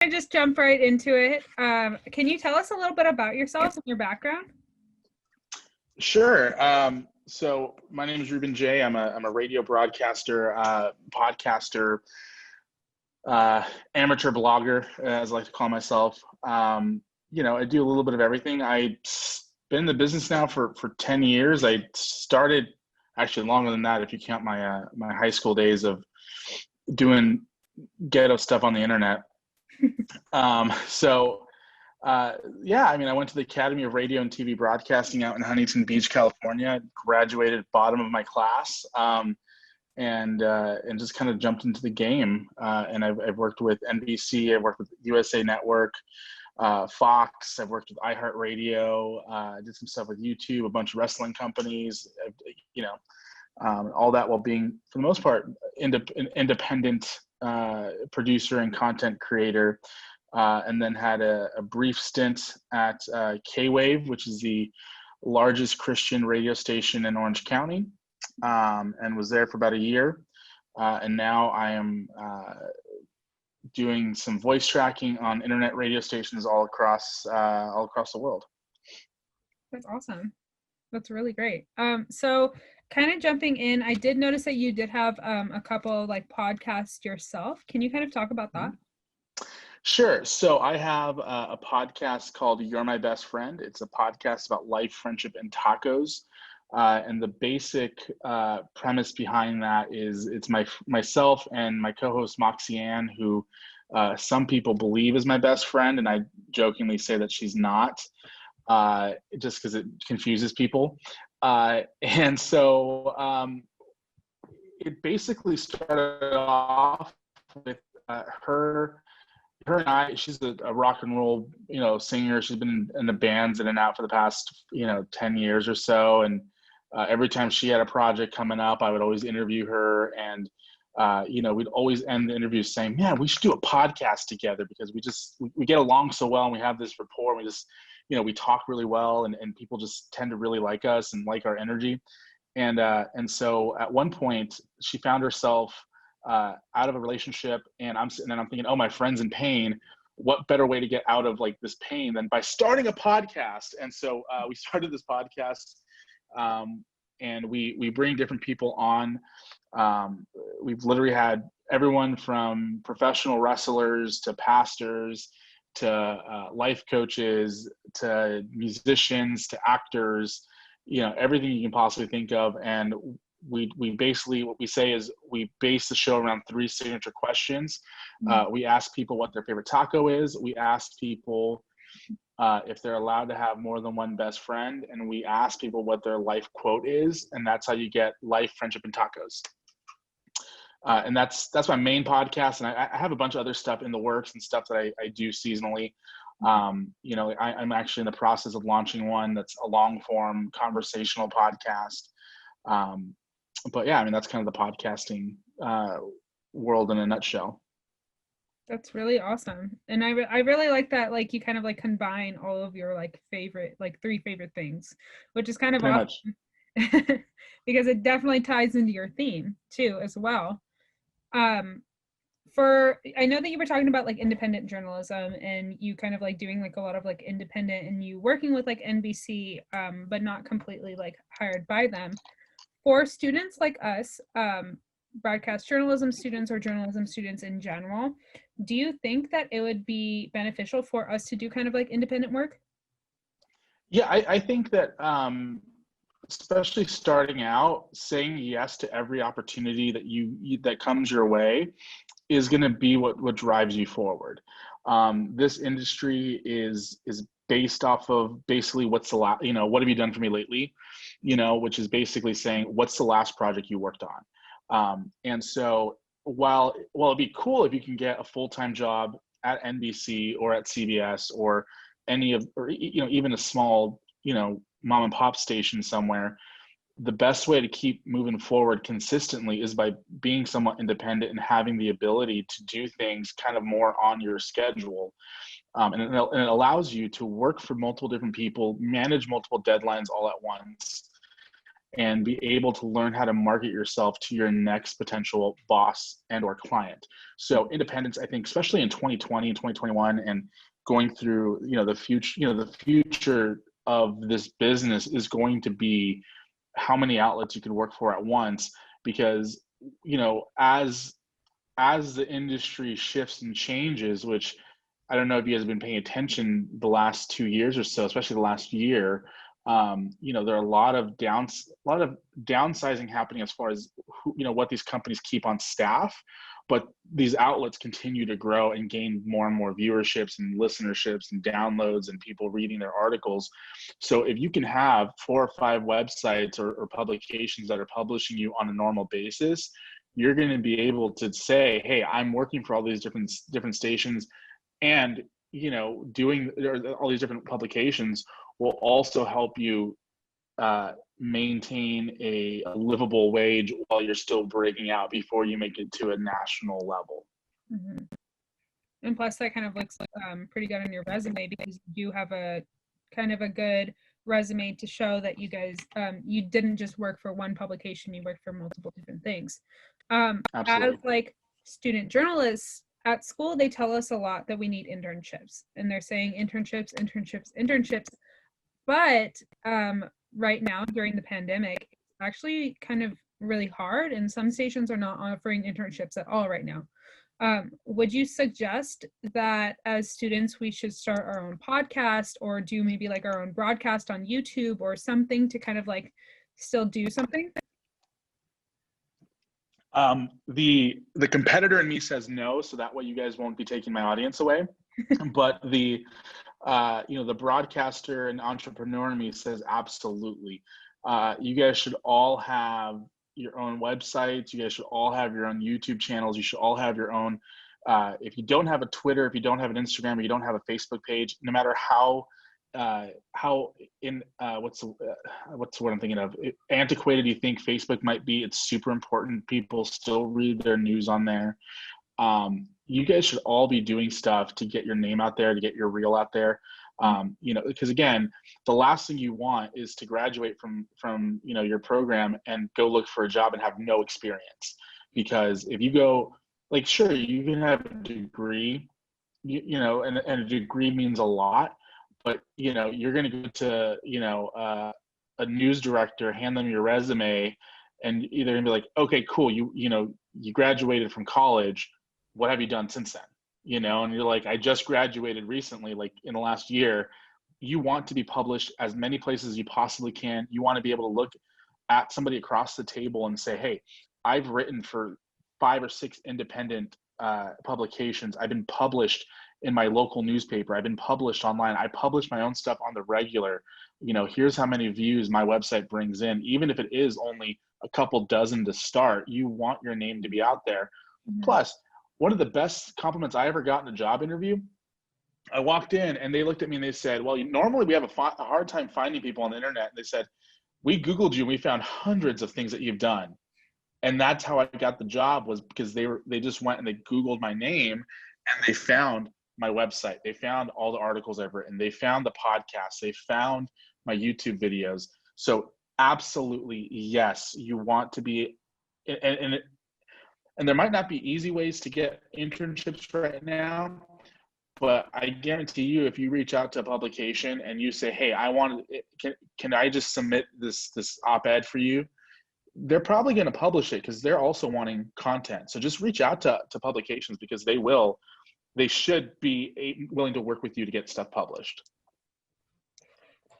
I just jump right into it. Can you tell us a little bit about yourself and your background? Sure. So my name is Ruben Jay. I'm a radio broadcaster, podcaster, amateur blogger, as I like to call myself. I do a little bit of everything. I've been in the business now for 10 years. I started actually longer than that if you count my my high school days of doing ghetto stuff on the internet. I went to the Academy of Radio and TV Broadcasting out in Huntington Beach, California. Graduated bottom of my class, and just kind of jumped into the game. And I've worked with NBC. I've worked with USA Network, Fox. I've worked with iHeartRadio. I did some stuff with YouTube, a bunch of wrestling companies. All that while being, for the most part, independent producer and content creator. And then had a brief stint at K-Wave, which is the largest Christian radio station in Orange County, and was there for about a year. And now I am doing some voice tracking on internet radio stations all across the world. That's awesome. That's really great. So kind of jumping in, I did notice that you did have a couple like podcasts yourself. Can you kind of talk about that? Sure. So I have a podcast called You're My Best Friend. It's a podcast about life, friendship, and tacos. And the basic premise behind that is it's myself and my co-host Moxie Ann, who some people believe is my best friend, and I jokingly say that she's not, just because it confuses people. And so it basically started off with her and I. She's a rock and roll, singer. She's been in the bands in and out for the past, 10 years or so. And every time she had a project coming up, I would always interview her. And, we'd always end the interview saying, man, we should do a podcast together because we get along so well and we have this rapport. And we just, we talk really well and people just tend to really like us and like our energy. And so at one point she found herself out of a relationship, and I'm thinking, oh, my friend's in pain. What better way to get out of like this pain than by starting a podcast? And so we started this podcast, and we bring different people on. We've literally had everyone from professional wrestlers to pastors to life coaches to musicians to actors, everything you can possibly think of. And we basically, what we say is we base the show around 3 signature questions. We ask people what their favorite taco is. We ask people if they're allowed to have more than one best friend. And we ask people what their life quote is. And that's how you get life, friendship, and tacos. And that's my main podcast. And I have a bunch of other stuff in the works and stuff that I do seasonally. I'm actually in the process of launching one that's a long form conversational podcast. But yeah, that's kind of the podcasting world in a nutshell. That's really awesome. And I really like that, like you kind of like combine all of your like favorite, like 3 favorite things, which is kind of awesome because it definitely ties into your theme too as well. I know that you were talking about like independent journalism and you kind of like doing like a lot of like independent and you working with like NBC, but not completely like hired by them. For students like us, broadcast journalism students or journalism students in general, do you think that it would be beneficial for us to do kind of like independent work? Yeah, I think that especially starting out, saying yes to every opportunity that comes your way is going to be what drives you forward. This industry is based off of basically what's the last, what have you done for me lately, which is basically saying what's the last project you worked on. And so while it'd be cool if you can get a full-time job at NBC or at CBS or even a small, mom and pop station somewhere, the best way to keep moving forward consistently is by being somewhat independent and having the ability to do things kind of more on your schedule. And it allows you to work for multiple different people, manage multiple deadlines all at once, and be able to learn how to market yourself to your next potential boss and or client. So independence, I think, especially in 2020 and 2021 and going through, the future of this business is going to be how many outlets you can work for at once, because, as the industry shifts and changes, which I don't know if you guys have been paying attention the last 2 years or so, especially the last year, there are a lot of downsizing happening as far as what these companies keep on staff, but these outlets continue to grow and gain more and more viewerships and listenerships and downloads and people reading their articles. So if you can have 4 or 5 websites or publications that are publishing you on a normal basis, you're going to be able to say, hey, I'm working for all these different stations, and doing all these different publications will also help you maintain a livable wage while you're still breaking out before you make it to a national level. Mm-hmm. And plus that kind of looks pretty good on your resume, because you do have a kind of a good resume to show that you guys, you didn't just work for one publication, you worked for multiple different things. As like student journalists at school, they tell us a lot that we need internships, and they're saying internships. But right now during the pandemic, it's actually kind of really hard, and some stations are not offering internships at all right now. Would you suggest that as students we should start our own podcast, or do maybe like our own broadcast on YouTube or something to kind of like still do something? The competitor in me says no, so that way you guys won't be taking my audience away. But the broadcaster and entrepreneur in me says absolutely. You guys should all have your own websites. You guys should all have your own YouTube channels. You should all have your own. If you don't have a Twitter, if you don't have an Instagram, or you don't have a Facebook page, no matter how what's what I'm thinking of, antiquated you think Facebook might be, it's super important. People still read their news on there. You guys should all be doing stuff to get your name out there, to get your reel out there. Because again, the last thing you want is to graduate from your program and go look for a job and have no experience. Because if you go, like, sure, you can have a degree, and a degree means a lot, but you're going to go to a news director, hand them your resume, and either going to be like, okay, cool, you graduated from college, what have you done since then? And you're like, I just graduated recently, like in the last year. You want to be published as many places as you possibly can. You want to be able to look at somebody across the table and say, hey, I've written for 5 or 6 independent publications. I've been published in my local newspaper. I've been published online. I publish my own stuff on the regular. Here's how many views my website brings in. Even if it is only a couple dozen to start, you want your name to be out there. Mm-hmm. Plus, one of the best compliments I ever got in a job interview, I walked in and they looked at me and they said, well, normally we have a hard time finding people on the internet. And they said, we Googled you and we found hundreds of things that you've done. And that's how I got the job, was because they just went and they Googled my name and they found my website. They found all the articles I've written. They found the podcast. They found my YouTube videos. So absolutely, yes, you want to be, and there might not be easy ways to get internships right now, but I guarantee you, if you reach out to a publication and you say, hey, can I just submit this op-ed for you? They're probably going to publish it because they're also wanting content. So just reach out to publications, because they should be willing to work with you to get stuff published.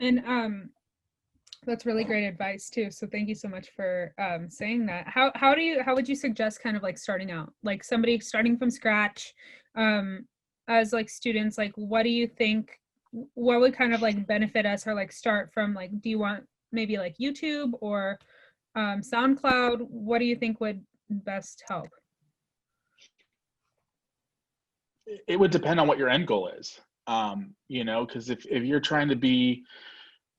And that's really great advice too. So thank you so much for saying that. How would you suggest kind of like starting out, like somebody starting from scratch, as like students, like what do you think, what would kind of like benefit us, or like start from, like, do you want maybe like YouTube or SoundCloud? What do you think would best help? It would depend on what your end goal is, because if you're trying to be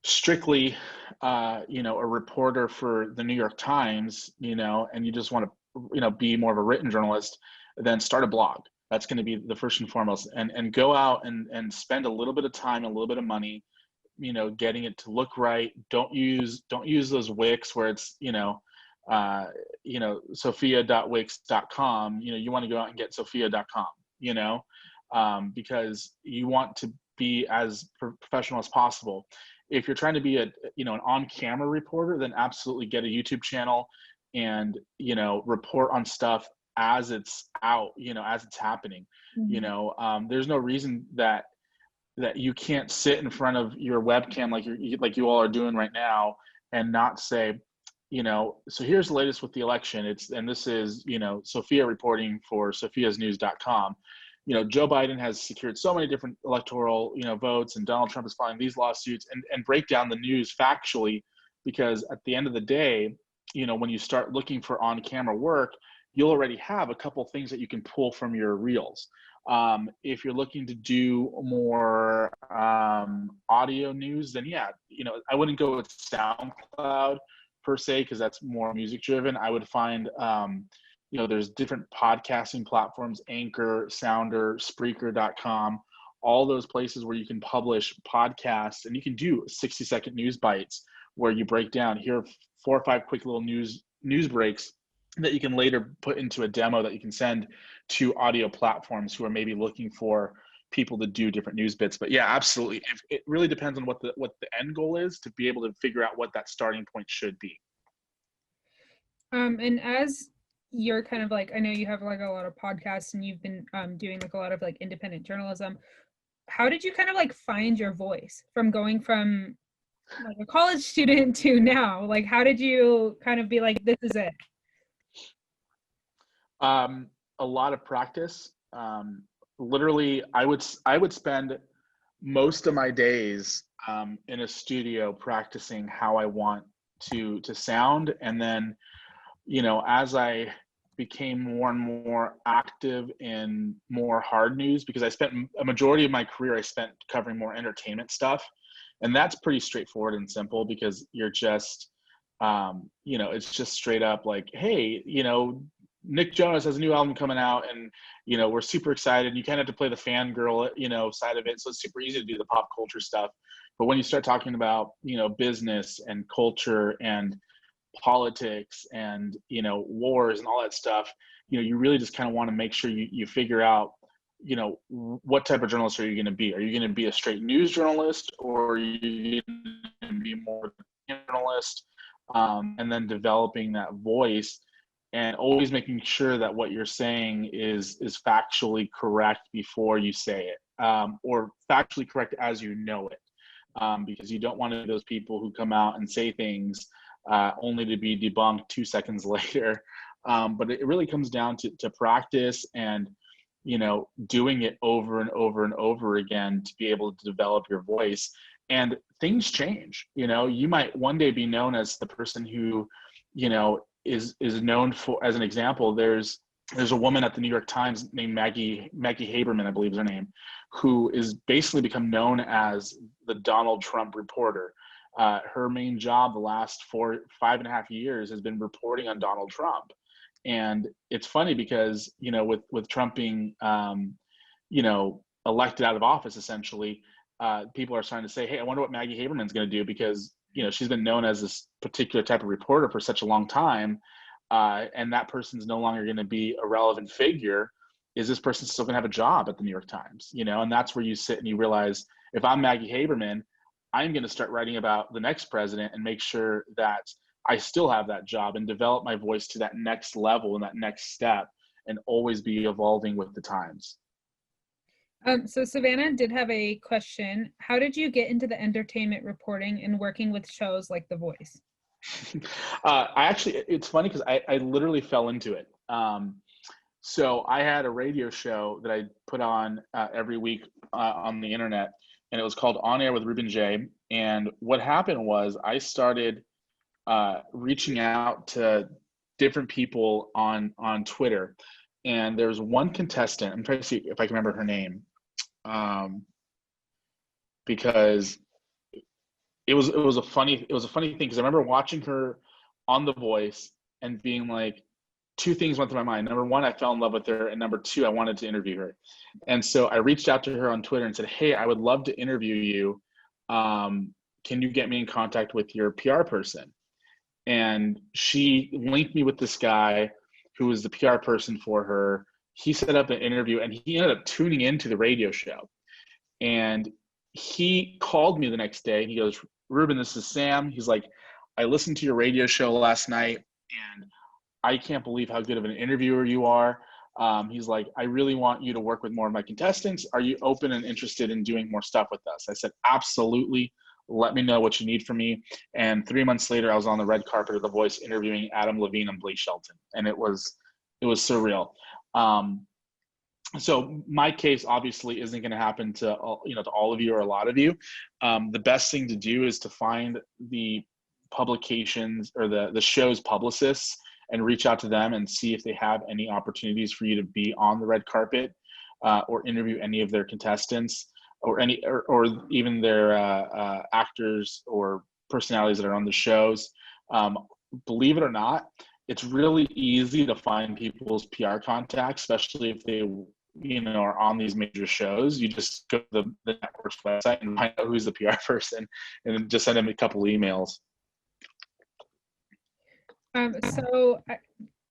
strictly, a reporter for the New York Times, and you just want to, be more of a written journalist, then start a blog. That's going to be the first and foremost, and go out and spend a little bit of time, a little bit of money, getting it to look right. Don't use those Wix where it's, sophia.wix.com. You want to go out and get sophia.com, because you want to be as professional as possible. If you're trying to be an on-camera reporter, then absolutely get a YouTube channel and, report on stuff as it's out, as it's happening. Mm-hmm. There's no reason that you can't sit in front of your webcam like you all are doing right now and not say, so here's the latest with the election. This is, Sophia reporting for sophiasnews.com. Joe Biden has secured so many different electoral, votes, and Donald Trump is filing these lawsuits, and break down the news factually, because at the end of the day, when you start looking for on-camera work, you'll already have a couple things that you can pull from your reels. If you're looking to do more audio news, then yeah, I wouldn't go with SoundCloud per se, because that's more music driven. I would find, there's different podcasting platforms, Anchor, Sounder, Spreaker.com, all those places where you can publish podcasts, and you can do 60-second news bites where you break down, here are 4 or 5 quick little news breaks that you can later put into a demo that you can send to audio platforms who are maybe looking for people to do different news bits. But yeah, absolutely. It really depends on what the end goal is, to be able to figure out what that starting point should be. And as you're kind of I know you have a lot of podcasts, and you've been doing a lot of independent journalism. How did you kind of find your voice from going from a college student to now? How did you kind of be this is it? A lot of practice. Literally, I would spend most of my days in a studio practicing how I want to sound, and then, as I became more and more active in more hard news, because I spent a majority of my career I spent covering more entertainment stuff, and that's pretty straightforward and simple, because you're just, it's just straight up hey, Nick Jonas has a new album coming out, and we're super excited. You kind of have to play the fangirl side of it, so it's super easy to do the pop culture stuff. But when you start talking about business and culture and politics and wars and all that stuff, you really just kind of want to make sure you figure out what type of journalist are you going to be. Are you going to be a straight news journalist, or are you going to be more journalist, and then developing that voice, and always making sure that what you're saying is factually correct before you say it, or factually correct as you know it, because you don't want to be those people who come out and say things only to be debunked 2 seconds later. But it really comes down to practice and doing it over and over and over again to be able to develop your voice. And things change. You might one day be known as the person who is known for, as an example, there's a woman at the New York Times named Maggie Haberman, I believe is her name, who is basically become known as the Donald Trump reporter. Her main job the last 5.5 years has been reporting on Donald Trump. And it's funny because, with Trump being, elected out of office, essentially, people are starting to say, hey, I wonder what Maggie Haberman's going to do, because she's been known as this particular type of reporter for such a long time, and that person's no longer going to be a relevant figure. Is this person still going to have a job at the New York Times? And that's where you sit and you realize, if I'm Maggie Haberman, I'm going to start writing about the next president and make sure that I still have that job and develop my voice to that next level and that next step, and always be evolving with the times. So Savannah did have a question. How did you get into the entertainment reporting and working with shows like The Voice? It's funny because I literally fell into it. So I had a radio show that I put on every week on the internet, and it was called On Air with Ruben Jay. And what happened was I started reaching out to different people on Twitter. And there's one contestant, I'm trying to see if I can remember her name, because it was a funny thing, because I remember watching her on The Voice and being like, two things went through my mind. Number one, I fell in love with her, and number two, I wanted to interview her. And so I reached out to her on Twitter and said, hey, I would love to interview you. Can you get me in contact with your PR person? And she linked me with this guy who was the PR person for her. He set up an interview, and he ended up tuning into the radio show. And he called me the next day. He goes, Ruben, this is Sam. He's like, I listened to your radio show last night, and I can't believe how good of an interviewer you are. He's like, I really want you to work with more of my contestants. Are you open and interested in doing more stuff with us? I said, absolutely. Let me know what you need from me. And 3 months later, I was on the red carpet of The Voice interviewing Adam Levine and Blake Shelton. And it was surreal. So my case obviously isn't going to happen to all of you or a lot of you. The best thing to do is to find the publications or the show's publicists and reach out to them and see if they have any opportunities for you to be on the red carpet or interview any of their contestants or even their actors or personalities that are on the shows. Believe it or not, it's really easy to find people's PR contacts, especially if they are on these major shows. You just go to the network's website and find out who's the PR person and then just send them a couple emails. So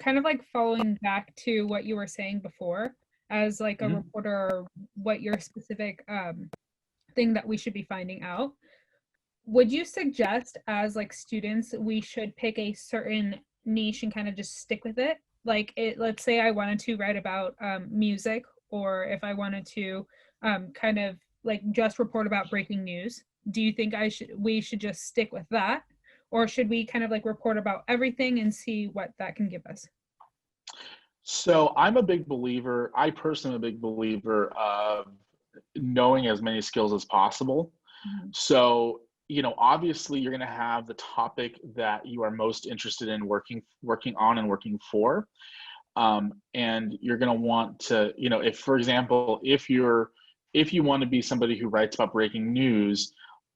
kind of like following back to what you were saying before, as like a reporter, what your specific thing that we should be finding out, would you suggest as like students we should pick a certain niche and kind of just stick with it? Like let's say I wanted to write about music, or if I wanted to kind of like just report about breaking news, do you think we should just stick with that? Or should we kind of like report about everything and see what that can give us? So I personally am a big believer of knowing as many skills as possible. Mm-hmm. So, obviously you're going to have the topic that you are most interested in working on and working for. And you're going to want to, if, for example, if you want to be somebody who writes about breaking news,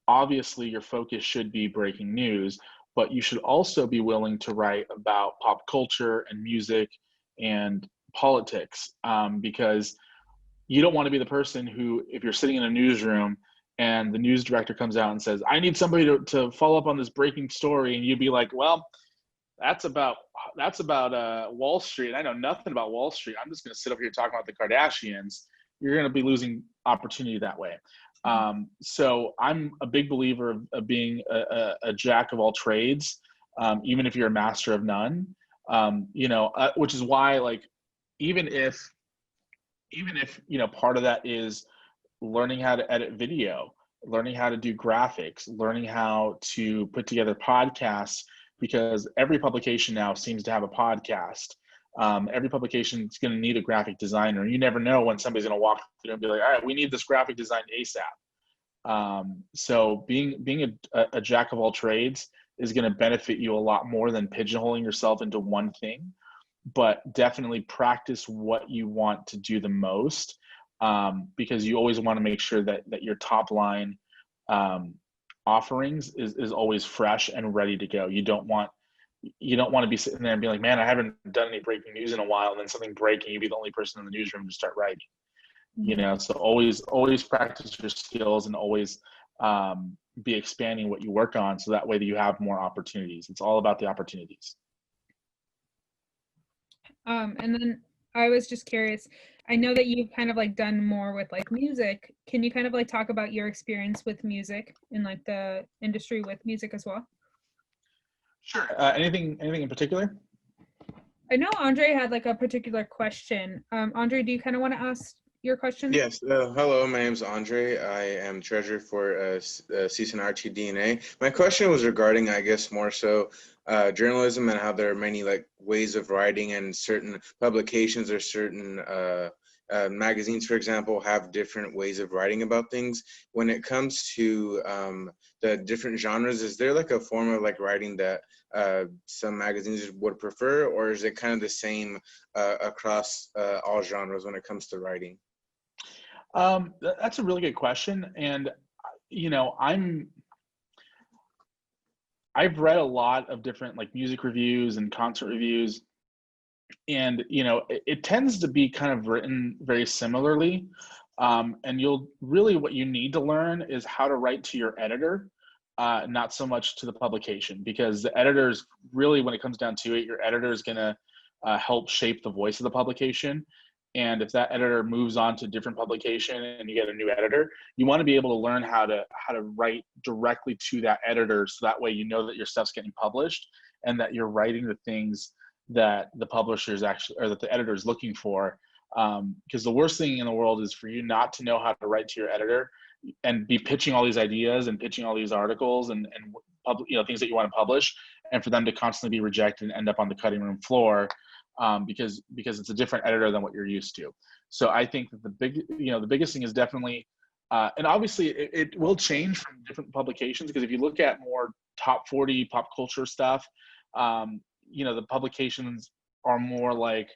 obviously your focus should be breaking news, but you should also be willing to write about pop culture and music and politics, because you don't want to be the person who, if you're sitting in a newsroom and the news director comes out and says, I need somebody to follow up on this breaking story, and you'd be like, well, that's about Wall Street. I know nothing about Wall Street. I'm just going to sit up here talking about the Kardashians. You're going to be losing opportunity that way. So I'm a big believer of being a jack of all trades, even if you're a master of none, which is why, like, even if part of that is learning how to edit video, learning how to do graphics, learning how to put together podcasts, because every publication now seems to have a podcast. Every publication is going to need a graphic designer. You never know when somebody's going to walk through and be like, all right, we need this graphic design ASAP. So being a jack of all trades is going to benefit you a lot more than pigeonholing yourself into one thing, but definitely practice what you want to do the most, because you always want to make sure that your top line offerings is always fresh and ready to go. You don't want to be sitting there and be like, man, I haven't done any breaking news in a while, and then something breaking, you be the only person in the newsroom to start writing. So always practice your skills and always be expanding what you work on, so that way that you have more opportunities. It's all about the opportunities. And then I was just curious, I know that you've kind of like done more with like music. Can you kind of like talk about your experience with music and like the industry with music as well? Sure. Anything in particular? I know Andre had like a particular question. Andre, do you kind of want to ask your question? Yes. Hello, my name is Andre. I am treasurer for CSUN RTDNA. My question was regarding, I guess, more so journalism and how there are many like ways of writing, and certain publications or certain magazines, for example, have different ways of writing about things. When it comes to the different genres, is there like a form of like writing that some magazines would prefer, or is it kind of the same across all genres when it comes to writing? That's a really good question. And, I've read a lot of different like music reviews and concert reviews, and, it tends to be kind of written very similarly. And you'll really, what you need to learn is how to write to your editor, not so much to the publication, because the editors really, when it comes down to it, your editor is going to help shape the voice of the publication. And if that editor moves on to a different publication and you get a new editor, you want to be able to learn how to write directly to that editor, so that way you know that your stuff's getting published and that you're writing the things that the publisher is actually, or that the editor is looking for. Because the worst thing in the world is for you not to know how to write to your editor and be pitching all these ideas and pitching all these articles and things that you want to publish, and for them to constantly be rejected and end up on the cutting room floor. Because it's a different editor than what you're used to. So I think that the biggest thing is definitely, and obviously it will change from different publications, because if you look at more top 40 pop culture stuff, the publications are more like,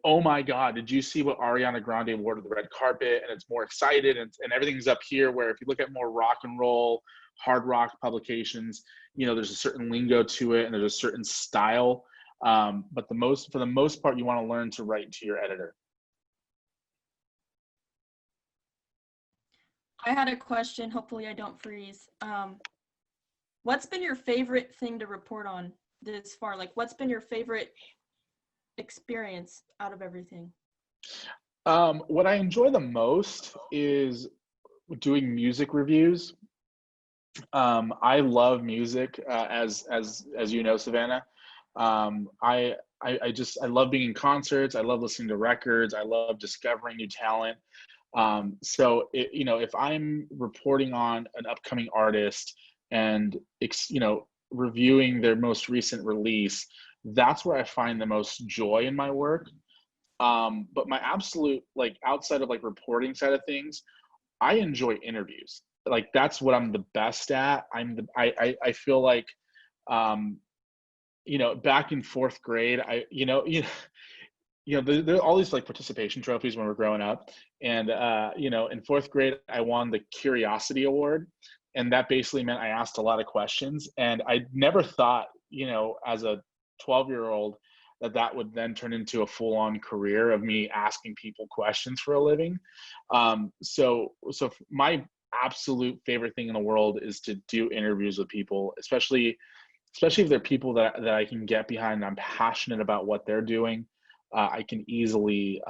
oh my God, did you see what Ariana Grande wore to the red carpet? And it's more excited and everything's up here. Where if you look at more rock and roll, hard rock publications, there's a certain lingo to it and there's a certain style. But for the most part, you want to learn to write to your editor. I had a question. Hopefully I don't freeze. What's been your favorite thing to report on this far? Like, what's been your favorite experience out of everything? What I enjoy the most is doing music reviews. I love music, as you know, Savannah. I love being in concerts. I love listening to records. I love discovering new talent. So if I'm reporting on an upcoming artist and reviewing their most recent release, that's where I find the most joy in my work. But my absolute, outside of reporting side of things, I enjoy interviews. That's what I'm the best at. I feel like, back in fourth grade, there are all these participation trophies when we're growing up. And, in fourth grade, I won the Curiosity Award. And that basically meant I asked a lot of questions. And I never thought, as a 12-year-old, that would then turn into a full-on career of me asking people questions for a living. So my absolute favorite thing in the world is to do interviews with people, especially if they're people that I can get behind and I'm passionate about what they're doing. I can easily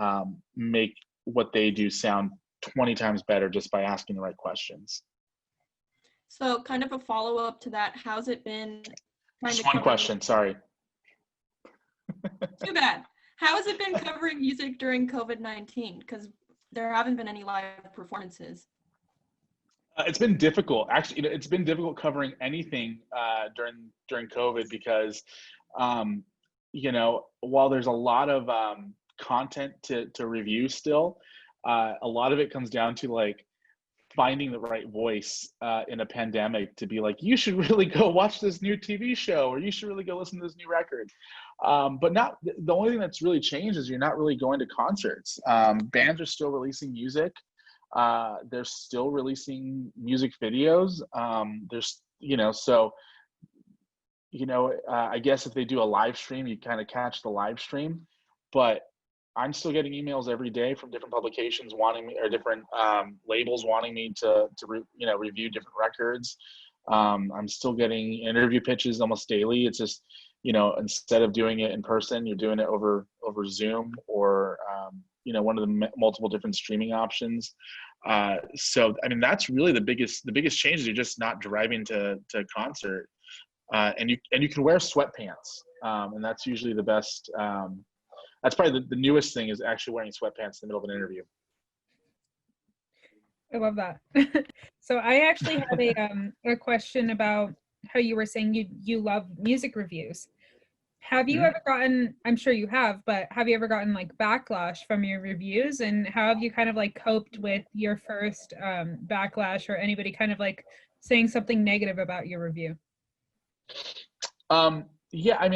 make what they do sound 20 times better just by asking the right questions. So kind of a follow-up to that, how's it been? Just one question, sorry. Too bad. How has it been covering music during COVID-19? Because there haven't been any live performances. It's been difficult. Actually, it's been difficult covering anything during COVID because, while there's a lot of content to review still, a lot of it comes down to finding the right voice in a pandemic to be you should really go watch this new TV show, or you should really go listen to this new record. But not the only thing that's really changed is you're not really going to concerts. Bands are still releasing music. They're still releasing music videos. I guess if they do a live stream, you kind of catch the live stream, but I'm still getting emails every day from different publications wanting me, or different labels wanting me to review different records. I'm still getting interview pitches almost daily. It's just, instead of doing it in person, you're doing it over Zoom or, one of the multiple different streaming options. So, that's really the biggest change is you're just not driving to concert. And you can wear sweatpants. And that's usually the best. That's probably the newest thing is actually wearing sweatpants in the middle of an interview. I love that. So I actually had a question about how you were saying you love music reviews. Have you ever gotten, I'm sure you have, but have you ever gotten backlash from your reviews, and how have you kind of coped with your first backlash, or anybody kind of saying something negative about your review? Yeah, I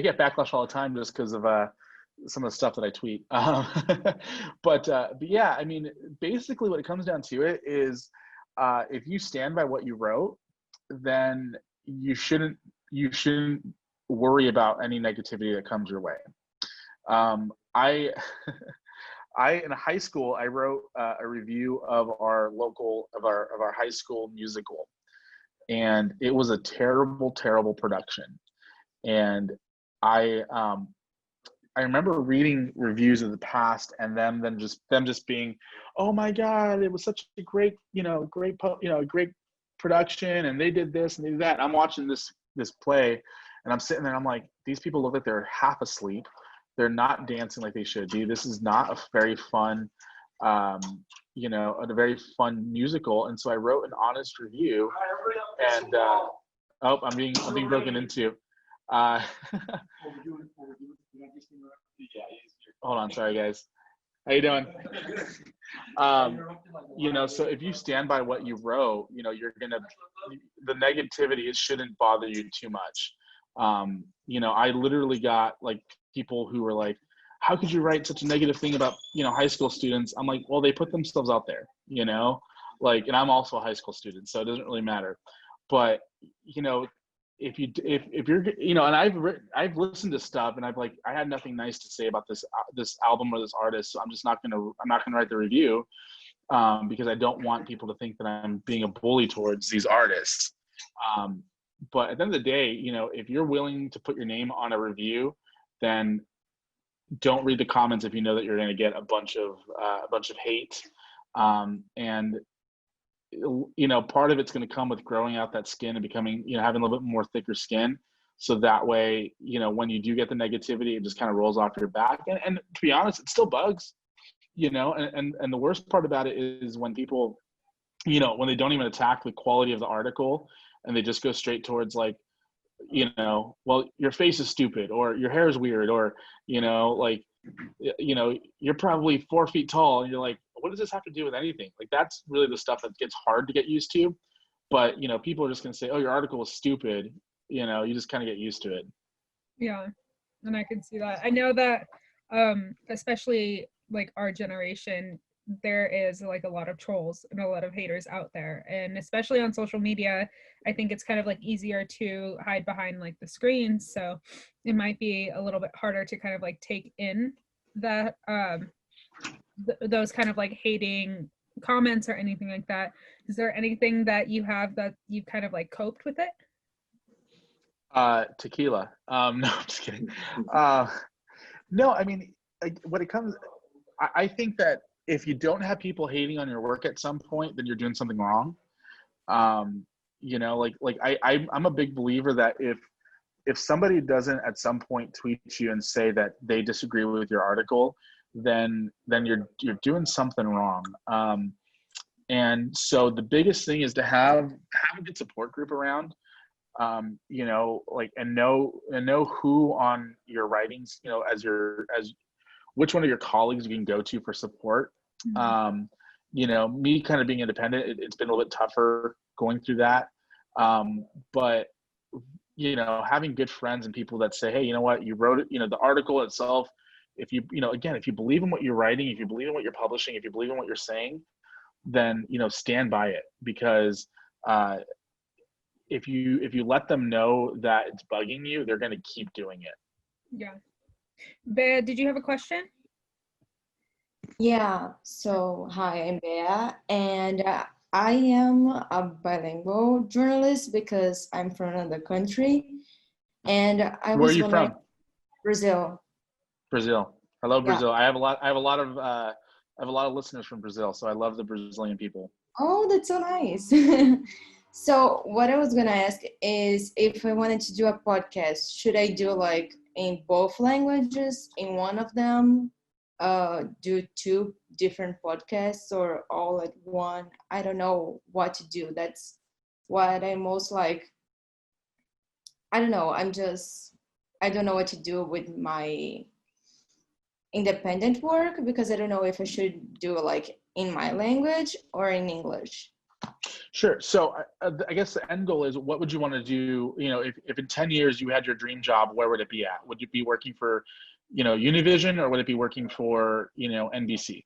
get backlash all the time just because of some of the stuff that I tweet. But yeah, basically what it comes down to it is if you stand by what you wrote, then you shouldn't worry about any negativity that comes your way. in high school, I wrote a review of our high school musical, and it was a terrible, terrible production. And I remember reading reviews of the past, and them just being, oh my God, it was such a great production, and they did this and they did that. I'm watching this play, and I'm sitting there, and I'm like, these people look like they're half asleep. They're not dancing like they should be. This is not a very fun, a very fun musical. And so I wrote an honest review, and I'm being broken into. Hold on, sorry guys. How you doing? So if you stand by what you wrote, the negativity, it shouldn't bother you too much. I literally got like people who were like, how could you write such a negative thing about, high school students? I'm like, well, they put themselves out there, and I'm also a high school student, so it doesn't really matter. But, if you're, and I've listened to stuff, and I had nothing nice to say about this album or this artist. So I'm not going to write the review, because I don't want people to think that I'm being a bully towards these artists. But at the end of the day, if you're willing to put your name on a review, then don't read the comments if you know that you're going to get a bunch of hate. And part of it's going to come with growing out that skin and becoming, having a little bit more thicker skin. So that way, when you do get the negativity, it just kind of rolls off your back. And to be honest, it still bugs, and the worst part about it is when people, when they don't even attack the quality of the article, and they just go straight towards like, well, your face is stupid, or your hair is weird, or, you're probably 4 feet tall, and you're like, what does this have to do with anything? Like, that's really the stuff that gets hard to get used to. But, people are just going to say, oh, your article was stupid. You just kind of get used to it. Yeah. And I can see that. I know that, especially like our generation, there is like a lot of trolls and a lot of haters out there, and especially on social media, I think it's kind of like easier to hide behind like the screens, so it might be a little bit harder to kind of like take in that those kind of like hating comments or anything like that. Is there anything that you have that you kind of like coped with it? Tequila. No, I'm just kidding. No, I mean, when it comes, I think that if you don't have people hating on your work at some point, then you're doing something wrong. I'm a big believer that if somebody doesn't at some point tweet you and say that they disagree with your article, then you're doing something wrong. And so the biggest thing is to have a good support group around, and know who on your writings, as which one of your colleagues you can go to for support. Mm-hmm. Me kind of being independent, it's been a little bit tougher going through that. But having good friends and people that say, hey, you know what, you wrote it, the article itself, if you believe in what you're writing, if you believe in what you're publishing, if you believe in what you're saying, then, stand by it, because if you let them know that it's bugging you, they're going to keep doing it. Yeah. Bea, did you have a question? Yeah, so hi, I'm Bea, and I am a bilingual journalist because I'm from another country, and I was Where are you from? Brazil. Brazil. I love Brazil. I have a lot of listeners from Brazil, so I love the Brazilian people. Oh, that's so nice. So what I was gonna ask is, if I wanted to do a podcast, should I do like in both languages, in one of them, do 2 different podcasts, or all at one? I don't know what to do. That's what I'm most like. I don't know. I don't know what to do with my independent work, because I don't know if I should do it like in my language or in English. Sure. So I guess the end goal is, what would you want to do? If in 10 years you had your dream job, where would it be at? Would you be working for, Univision, or would it be working for, NBC?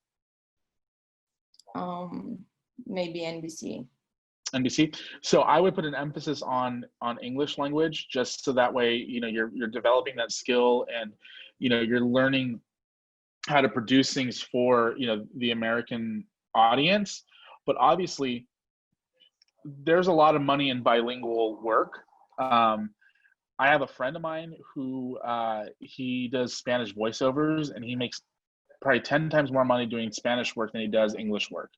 Maybe NBC. NBC. So I would put an emphasis on English language, just so that way, you're developing that skill, and, you're learning how to produce things for, you know, the American audience. But obviously there's a lot of money in bilingual work. I have a friend of mine who he does Spanish voiceovers, and he makes probably 10 times more money doing Spanish work than he does English work.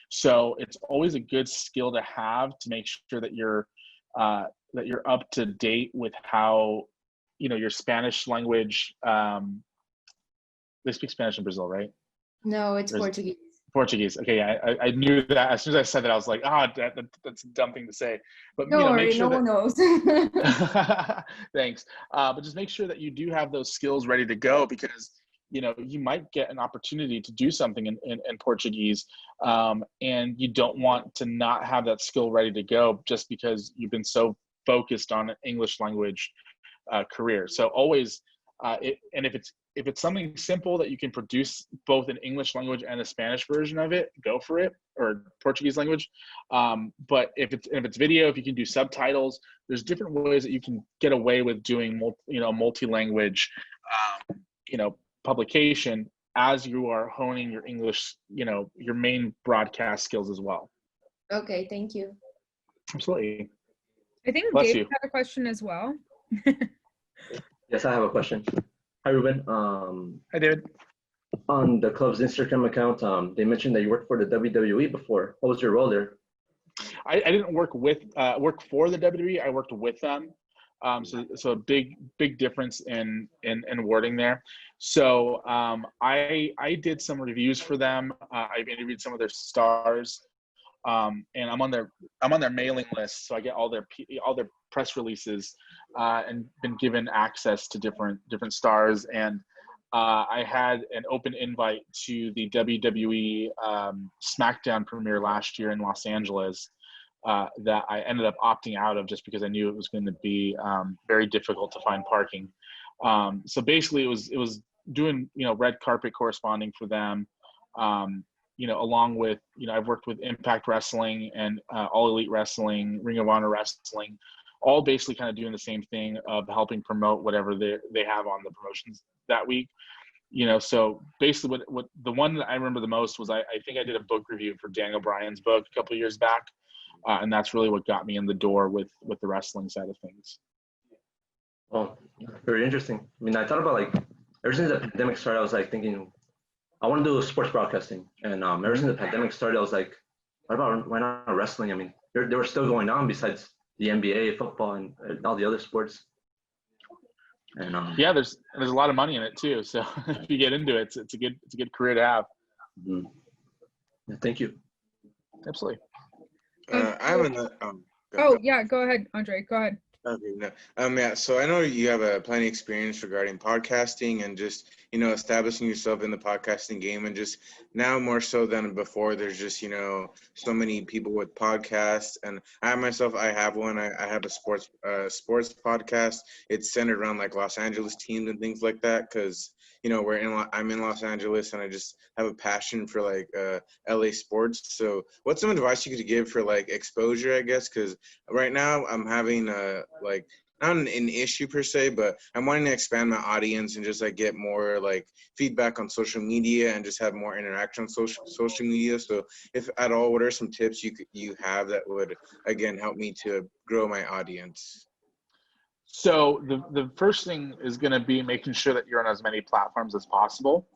So it's always a good skill to have to make sure that you're up to date with how, you know, your Spanish language. They speak Spanish in Brazil, right? No, it's Portuguese. Portuguese. Okay, yeah, I knew that. As soon as I said that, I was like, that's a dumb thing to say. But Don't worry, make sure no one knows. Thanks. But just make sure that you do have those skills ready to go, because, you know, you might get an opportunity to do something in Portuguese, and you don't want to not have that skill ready to go just because you've been so focused on an English language career. So always, if it's something simple that you can produce both in English language and a Spanish version of it, go for it, or Portuguese language. But if it's video, if you can do subtitles, there's different ways that you can get away with doing multi-language, publication as you are honing your English, your main broadcast skills as well. Okay, thank you. Absolutely. I think Dave had a question as well. Yes, I have a question. Hi, Ruben. Hi, David. On the club's Instagram account, they mentioned that you worked for the WWE before. What was your role there? I didn't work for the WWE. I worked with them. So a big difference in wording there. So I did some reviews for them. I've interviewed some of their stars, and I'm on their mailing list. So I get all their press releases, and been given access to different stars. And I had an open invite to the WWE SmackDown premiere last year in Los Angeles. That I ended up opting out of just because I knew it was going to be very difficult to find parking. So basically, it was doing red carpet corresponding for them. Along with I've worked with Impact Wrestling and All Elite Wrestling, Ring of Honor Wrestling, all basically kind of doing the same thing of helping promote whatever they have on the promotions that week. So basically, what the one that I remember the most was I think I did a book review for Daniel Bryan's book a couple of years back. And that's really what got me in the door with the wrestling side of things. Oh, very interesting. I mean, I thought about ever since the pandemic started, I was thinking, I want to do sports broadcasting. And ever since the pandemic started, I was like, why not wrestling? I mean, they were still going on besides the NBA, football, and all the other sports. And yeah, there's a lot of money in it too. So if you get into it, it's a good career to have. Mm-hmm. Yeah, thank you. Absolutely. I have another. Yeah, go ahead, Andre. Go ahead. Okay, no. Yeah. So I know you have plenty of experience regarding podcasting and just establishing yourself in the podcasting game, and just now more so than before. There's just so many people with podcasts, and I have one. I have a sports podcast. It's centered around Los Angeles teams and things like that, because I'm in Los Angeles, and I just have a passion for LA sports. So what's some advice you could give for exposure, I guess? Because right now I'm having not an issue per se, but I'm wanting to expand my audience and just get more feedback on social media and just have more interaction on social media. So if at all, what are some tips you have that would again help me to grow my audience? So the first thing is going to be making sure that you're on as many platforms as possible.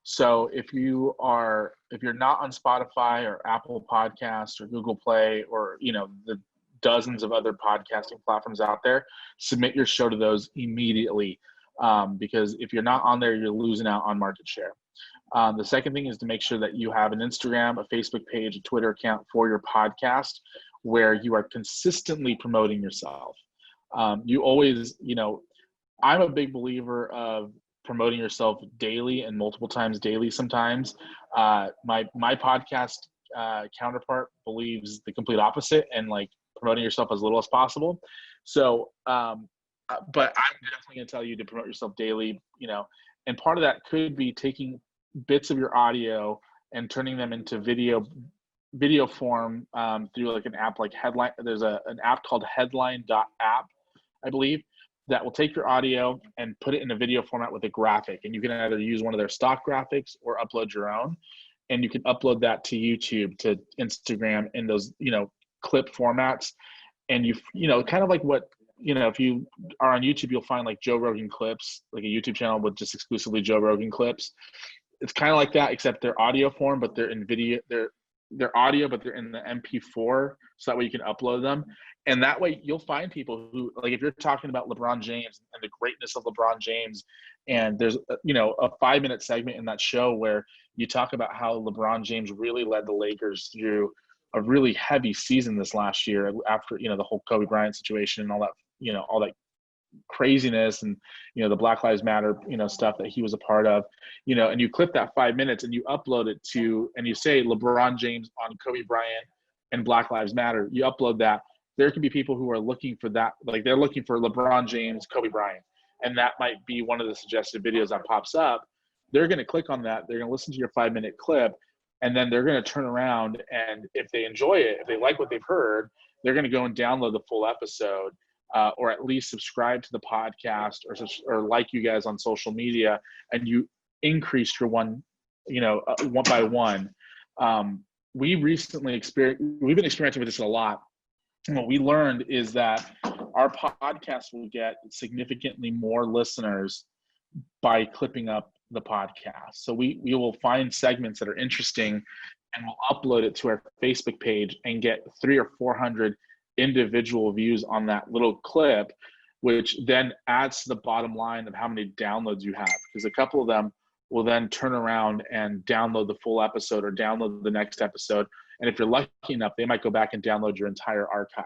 So if you're not on Spotify or Apple Podcasts or Google Play or the dozens of other podcasting platforms out there, submit your show to those immediately, because if you're not on there, you're losing out on market share. The second thing is to make sure that you have an Instagram, a Facebook page, a Twitter account for your podcast where you are consistently promoting yourself. You always, I'm a big believer of promoting yourself daily and multiple times daily sometimes. My podcast counterpart believes the complete opposite and promoting yourself as little as possible. So, but I'm definitely going to tell you to promote yourself daily, and part of that could be taking bits of your audio and turning them into video form through an app like Headline. There's an app called Headline.app, I believe, that will take your audio and put it in a video format with a graphic. And you can either use one of their stock graphics or upload your own. And you can upload that to YouTube, to Instagram, in those, clip formats. And kind of like what, if you are on YouTube, you'll find like Joe Rogan clips, like a YouTube channel with just exclusively Joe Rogan clips. It's kind of like that, except they're audio form, but they're in video. They're audio, but they're in the MP4, so that way you can upload them. And that way you'll find people who, like, if you're talking about LeBron James and the greatness of LeBron James, and there's, a 5-minute segment in that show where you talk about how LeBron James really led the Lakers through a really heavy season this last year after, the whole Kobe Bryant situation and all that craziness and, the Black Lives Matter, stuff that he was a part of, and you clip that 5 minutes and you upload it to, and you say LeBron James on Kobe Bryant and Black Lives Matter, you upload that. There could be people who are looking for that, like they're looking for LeBron James, Kobe Bryant, and that might be one of the suggested videos that pops up. They're going to click on that. They're going to listen to your 5-minute clip, and then they're going to turn around, and if they enjoy it, if they like what they've heard, they're going to go and download the full episode, or at least subscribe to the podcast, or like you guys on social media, and you increase your one by one. We've been experiencing with this a lot. And what we learned is that our podcast will get significantly more listeners by clipping up the podcast. So we will find segments that are interesting, and we'll upload it to our Facebook page and get 300 or 400 individual views on that little clip, which then adds to the bottom line of how many downloads you have, because a couple of them will then turn around and download the full episode or download the next episode. And if you're lucky enough, they might go back and download your entire archive.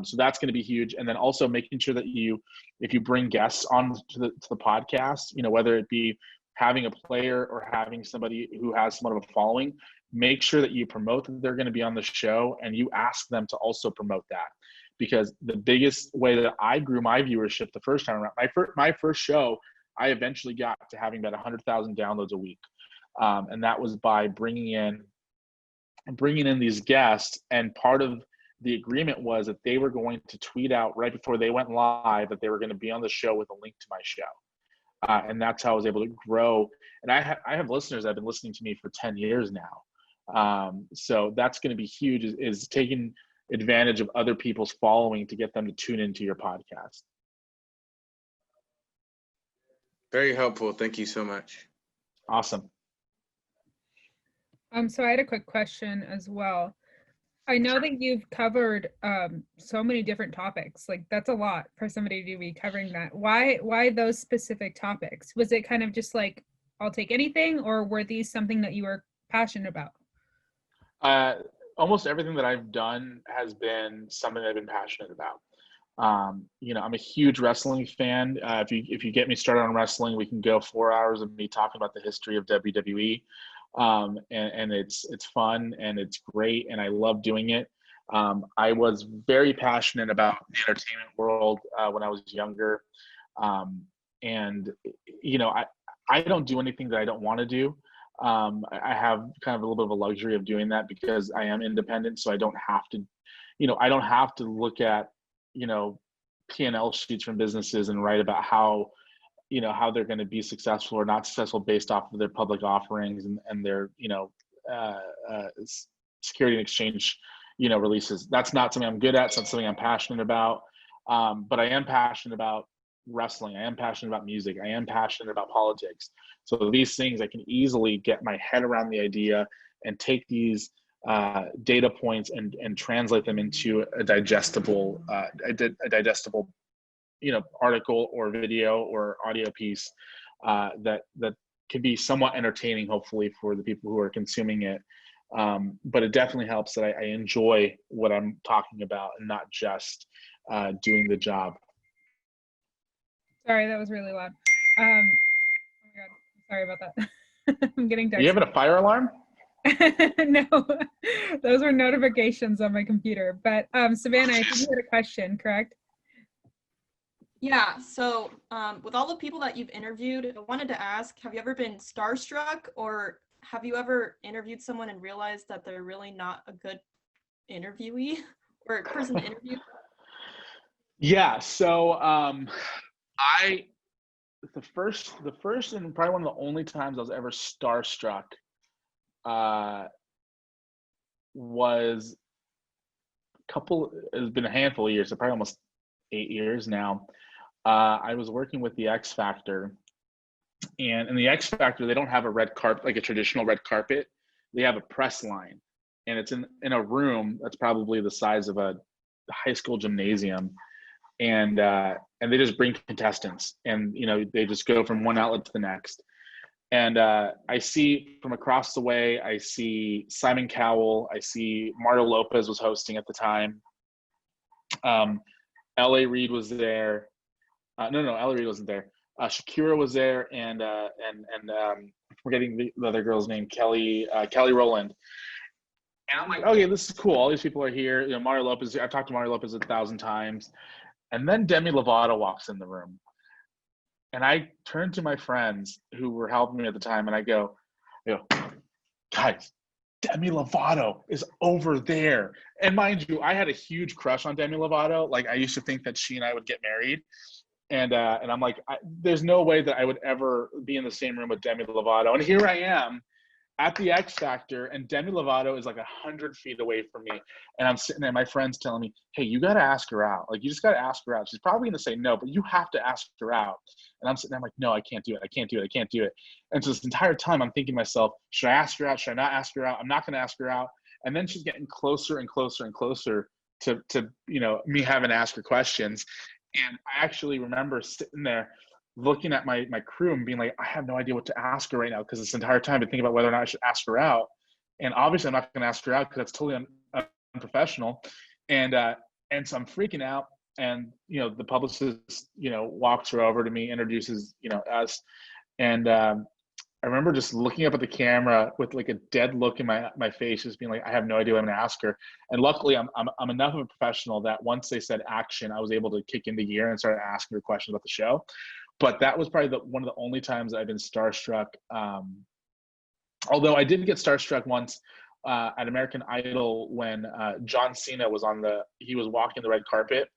So that's going to be huge. And then also making sure that if you bring guests on to the podcast, whether it be having a player or having somebody who has somewhat of a following, make sure that you promote that they're going to be on the show, and you ask them to also promote that. Because the biggest way that I grew my viewership the first time around, my first show, I eventually got to having about 100,000 downloads a week. And that was by bringing in these guests, and part of the agreement was that they were going to tweet out right before they went live that they were going to be on the show with a link to my show. And that's how I was able to grow. And I have listeners that have been listening to me for 10 years now. So that's going to be huge, is taking advantage of other people's following to get them to tune into your podcast. Very helpful. Thank you so much. Awesome. So I had a quick question as well. I know that you've covered so many different topics. Like, that's a lot for somebody to be covering that. Why those specific topics? Was it kind of just like, I'll take anything, or were these something that you were passionate about? Almost everything that I've done has been something I've been passionate about. I'm a huge wrestling fan. If you get me started on wrestling, we can go 4 hours of me talking about the history of WWE. And it's fun and it's great, and I love doing it. I was very passionate about the entertainment world when I was younger. I don't do anything that I don't want to do. I have kind of a little bit of a luxury of doing that because I am independent, so I don't have to look at, P&L sheets from businesses and write about how they're going to be successful or not successful based off of their public offerings and their, security and exchange, releases. That's not something I'm good at. It's not something I'm passionate about. But I am passionate about wrestling. I am passionate about music. I am passionate about politics. So these things, I can easily get my head around the idea and take these data points and translate them into a digestible, article or video or audio piece that can be somewhat entertaining, hopefully, for the people who are consuming it. But it definitely helps that I enjoy what I'm talking about and not just doing the job. Sorry, that was really loud. Oh my God, sorry about that. I'm getting texted. Are you having a fire alarm? No, those were notifications on my computer. But Savannah, I think you had a question, correct? Yeah, so with all the people that you've interviewed, I wanted to ask, have you ever been starstruck, or have you ever interviewed someone and realized that they're really not a good interviewee or person to interview? Yeah. So the first and probably one of the only times I was ever starstruck was it's been a handful of years, so probably almost 8 years now. I was working with the X Factor, and in the X Factor, they don't have a red carpet, like a traditional red carpet. They have a press line, and it's in a room that's probably the size of a high school gymnasium. And they just bring contestants, and they just go from one outlet to the next. And I see from across the way, I see Simon Cowell, I see Mario Lopez was hosting at the time. L.A. Reid was there. No, L.A. Reid wasn't there. Shakira was there, and I'm forgetting the other girl's name, Kelly Rowland. And I'm like, okay, this is cool. All these people are here. Mario Lopez. I've talked to Mario Lopez 1,000 times. And then Demi Lovato walks in the room. And I turn to my friends who were helping me at the time, and I go, guys, Demi Lovato is over there. And mind you, I had a huge crush on Demi Lovato. Like, I used to think that she and I would get married. And I'm like, there's no way that I would ever be in the same room with Demi Lovato. And here I am at the X Factor, and Demi Lovato is like 100 feet away from me. And I'm sitting there, my friend's telling me, hey, you got to ask her out. Like, you just got to ask her out. She's probably going to say no, but you have to ask her out. And I'm sitting there, I'm like, no, I can't do it. And so this entire time I'm thinking to myself, should I ask her out? Should I not ask her out? I'm not going to ask her out. And then she's getting closer and closer and closer to me having to ask her questions. And I actually remember sitting there looking at my crew and being like, I have no idea what to ask her right now, because this entire time I've been thinking about whether or not I should ask her out. And obviously I'm not going to ask her out because that's totally unprofessional. And so I'm freaking out. And, the publicist, walks her over to me, introduces, us. And I remember just looking up at the camera with like a dead look in my face, just being like, I have no idea what I'm going to ask her. And luckily I'm enough of a professional that once they said action, I was able to kick into gear and start asking her questions about the show. But that was probably one of the only times I've been starstruck. Although I did get starstruck once at American Idol when John Cena was he was walking the red carpet,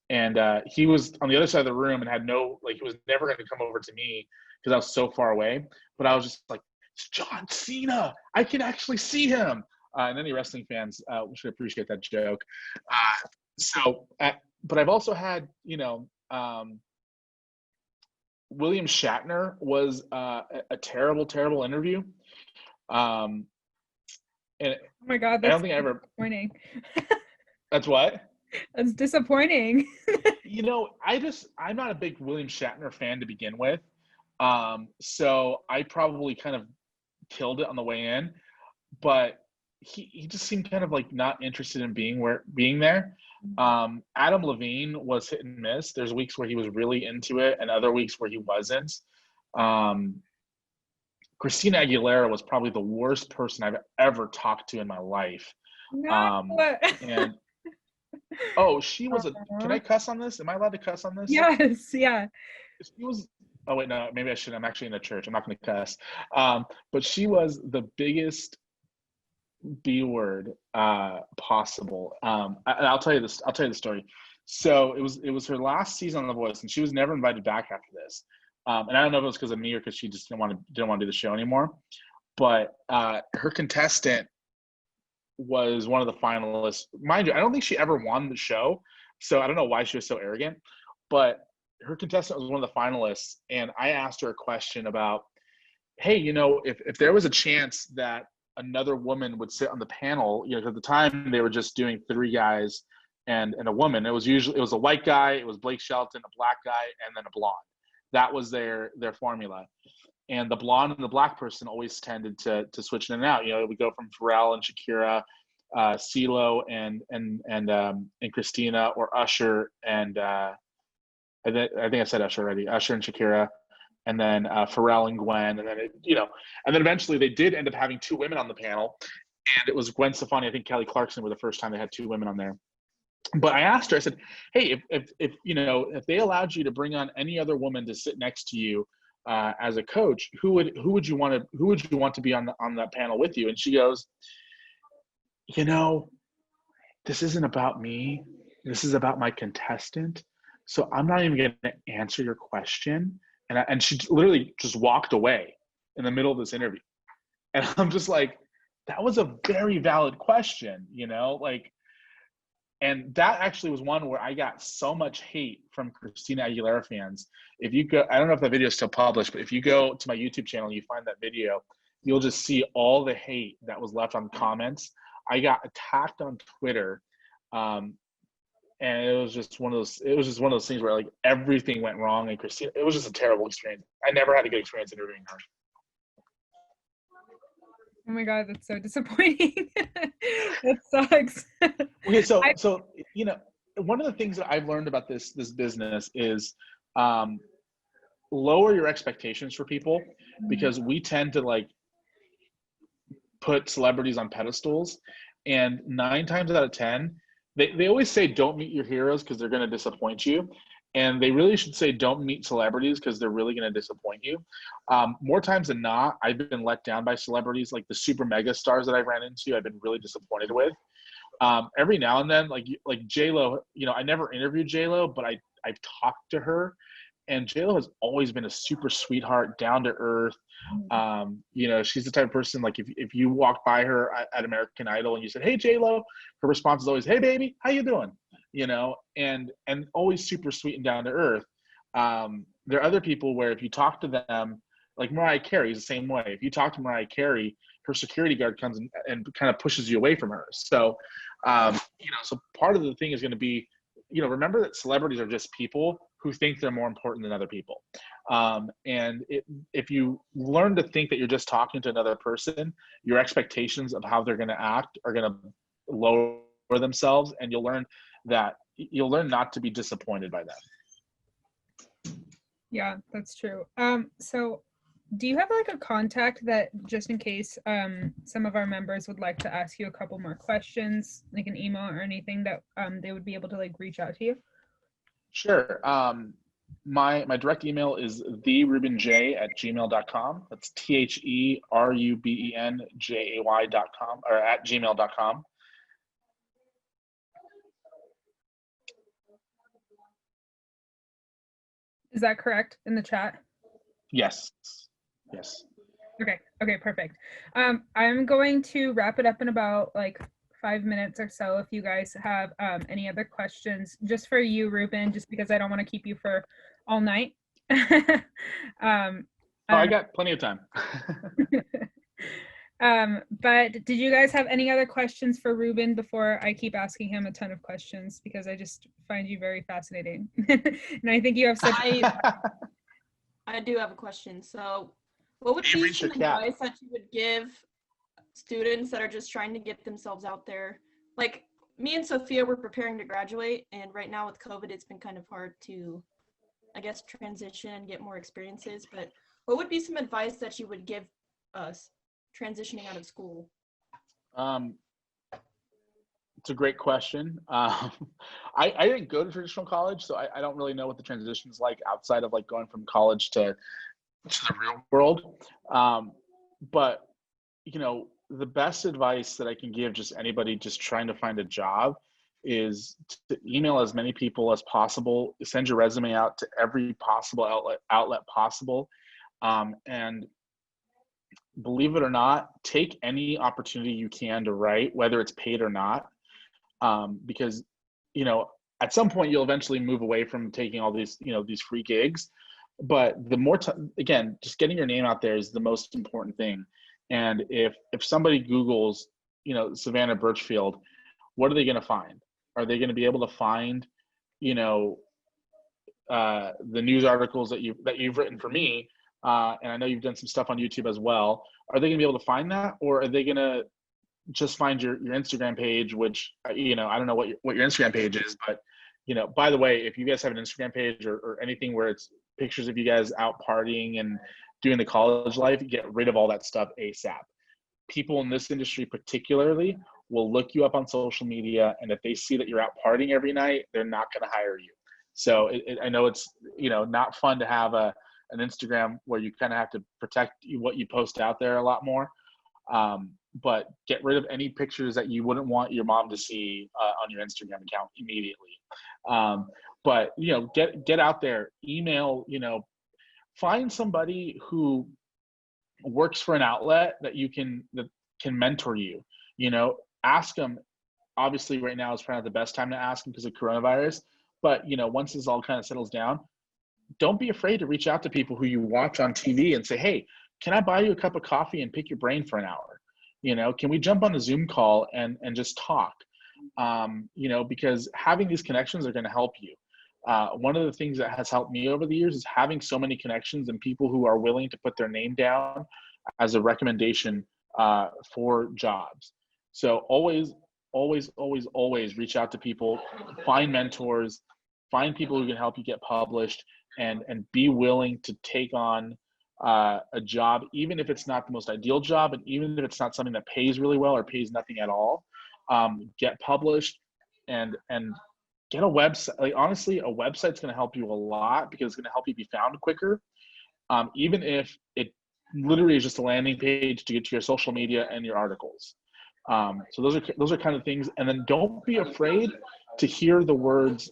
and he was on the other side of the room and he was never going to come over to me because I was so far away. But I was just like, it's John Cena. I can actually see him. And any wrestling fans should appreciate that joke. But I've also had, William Shatner was a terrible, terrible interview. And oh my God, that's, I don't think I ever. Disappointing. That's what? That's disappointing. I'm not a big William Shatner fan to begin with. So I probably kind of killed it on the way in, but he just seemed kind of like not interested in being there. Adam Levine was hit and miss. There's weeks where he was really into it and other weeks where he wasn't. Christina Aguilera was probably the worst person I've ever talked to in my life. And she was can I cuss on this? Am I allowed to cuss on this? Yes, yeah. She was, oh wait, no, maybe I shouldn't. I'm actually in a church. I'm not going to cuss. But she was the biggest B word possible. I'll tell you this. I'll tell you the story. So it was her last season on The Voice, and she was never invited back after this. And I don't know if it was because of me or because she just didn't want to do the show anymore. But her contestant was one of the finalists. Mind you, I don't think she ever won the show, so I don't know why she was so arrogant. But her contestant was one of the finalists, and I asked her a question about, hey, if there was a chance that another woman would sit on the panel, at the time they were just doing 3 guys and a woman. It was a white guy, it was Blake Shelton, a black guy, and then a blonde. That was their formula. And the blonde and the black person always tended to switch in and out. It would go from Pharrell and Shakira, CeeLo and Christina, or Usher and I think I said Usher already. Usher and Shakira, and then Pharrell and Gwen, and then and then eventually they did end up having 2 women on the panel, and it was Gwen Stefani. I think Kelly Clarkson were the first time they had 2 women on there. But I asked her, I said, hey, if they allowed you to bring on any other woman to sit next to you as a coach, who would you want to be on that panel with you? And she goes, this isn't about me. This is about my contestant. so I'm not even going to answer your question. And she literally just walked away in the middle of this interview. And I'm just like, that was a very valid question, you know, like, and that actually was one where I got so much hate from Christina Aguilera fans. If you go, I don't know if that video is still published, but if you go to my YouTube channel and you find that video, you'll just see all the hate that was left on comments. I got attacked on Twitter. And it was just one of those things where like everything went wrong. And Christina, it was just a terrible experience. I never had a good experience interviewing her. Oh my God, that's so disappointing. That sucks. Okay, so you know, one of the things that I've learned about this business is lower your expectations for people, because we tend to like put celebrities on pedestals, and 9 times out of 10, they always say don't meet your heroes because they're going to disappoint you. And they really should say don't meet celebrities because they're really going to disappoint you. More times than not, I've been let down by celebrities, like the super mega stars that I've ran into. I've been really disappointed with. Every now and then, like J-Lo, you know, I never interviewed J-Lo, but I've talked to her, and J-Lo has always been a super sweetheart, down to earth. You know, she's the type of person, like if you walk by her at American Idol and you said, "Hey J-Lo," her response is always, "Hey baby, how you doing?" You know, and always super sweet and down to earth. There are other people where if you talk to them, like Mariah Carey is the same way. If you talk to Mariah Carey, her security guard comes and kind of pushes you away from her. So, you know, so part of the thing is going to be, you know, remember that celebrities are just people who think they're more important than other people. And if you learn to think that you're just talking to another person, your expectations of how they're going to act are going to lower themselves, and you'll learn not to be disappointed by them. Yeah, that's true. So do you have like a contact that, just in case some of our members would like to ask you a couple more questions, like an email or anything, that they would be able to like reach out to you? Sure. My direct email is therubenjay@gmail.com. That's TheRubenjay.com, or at gmail.com. Is that correct in the chat? Yes. Okay, perfect. I'm going to wrap it up in about like 5 minutes or so. If you guys have any other questions, just for you, Ruben, just because I don't want to keep you for all night. I got plenty of time. But did you guys have any other questions for Ruben before I keep asking him a ton of questions, because I just find you very fascinating. And I think you have such I do have a question. So what would be some advice that you would give students that are just trying to get themselves out there? Like me and Sophia were preparing to graduate, and right now with COVID, it's been kind of hard to, I guess, transition and get more experiences. But what would be some advice that you would give us transitioning out of school? It's a great question. I didn't go to traditional college, so I don't really know what the transition is like outside of like going from college to the real world. But you know, the best advice that I can give just anybody just trying to find a job is to email as many people as possible, send your resume out to every possible outlet possible, and believe it or not, take any opportunity you can to write, whether it's paid or not, because, you know, at some point you'll eventually move away from taking all these, you know, these free gigs. But the more again, just getting your name out there is the most important thing. And if somebody Googles, you know, Savannah Birchfield, what are they going to find? Are they going to be able to find, you know, the news articles that you've written for me? And I know you've done some stuff on YouTube as well. Are they going to be able to find that, or are they going to just find your Instagram page, which, you know, I don't know what your Instagram page is, but, you know, by the way, if you guys have an Instagram page or anything where it's pictures of you guys out partying and doing the college life, get rid of all that stuff ASAP. People in this industry particularly will look you up on social media, and if they see that you're out partying every night, they're not going to hire you. So I know it's, you know, not fun to have an Instagram where you kind of have to protect what you post out there a lot more. But get rid of any pictures that you wouldn't want your mom to see on your Instagram account immediately. But get out there, email, find somebody who works for an outlet that can mentor you. Ask them. Obviously, right now is probably not the best time to ask them because of coronavirus. But once this all kind of settles down, don't be afraid to reach out to people who you watch on TV and say, "Hey, can I buy you a cup of coffee and pick your brain for an hour? Can we jump on a Zoom call and just talk?" Because having these connections are going to help you. One of the things that has helped me over the years is having so many connections and people who are willing to put their name down as a recommendation for jobs. So always reach out to people, find mentors, find people who can help you get published, and be willing to take on a job, even if it's not the most ideal job, and even if it's not something that pays really well or pays nothing at all. Get published and get a website. Like, honestly, a website's going to help you a lot because it's going to help you be found quicker, even if it literally is just a landing page to get to your social media and your articles. So those are kind of things. And then don't be afraid to hear the words,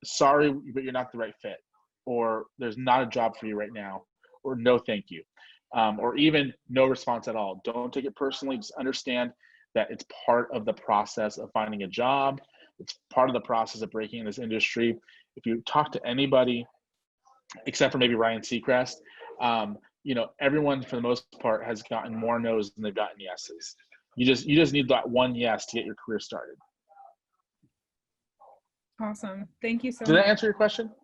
"Sorry, but you're not the right fit," or "There's not a job for you right now," or "No, thank you," or even "No response at all." Don't take it personally. Just understand that it's part of the process of finding a job. It's part of the process of breaking in this industry. If you talk to anybody, except for maybe Ryan Seacrest, everyone for the most part has gotten more no's than they've gotten yeses. You just need that one yes to get your career started. Awesome. Thank you so much. Did that answer your question?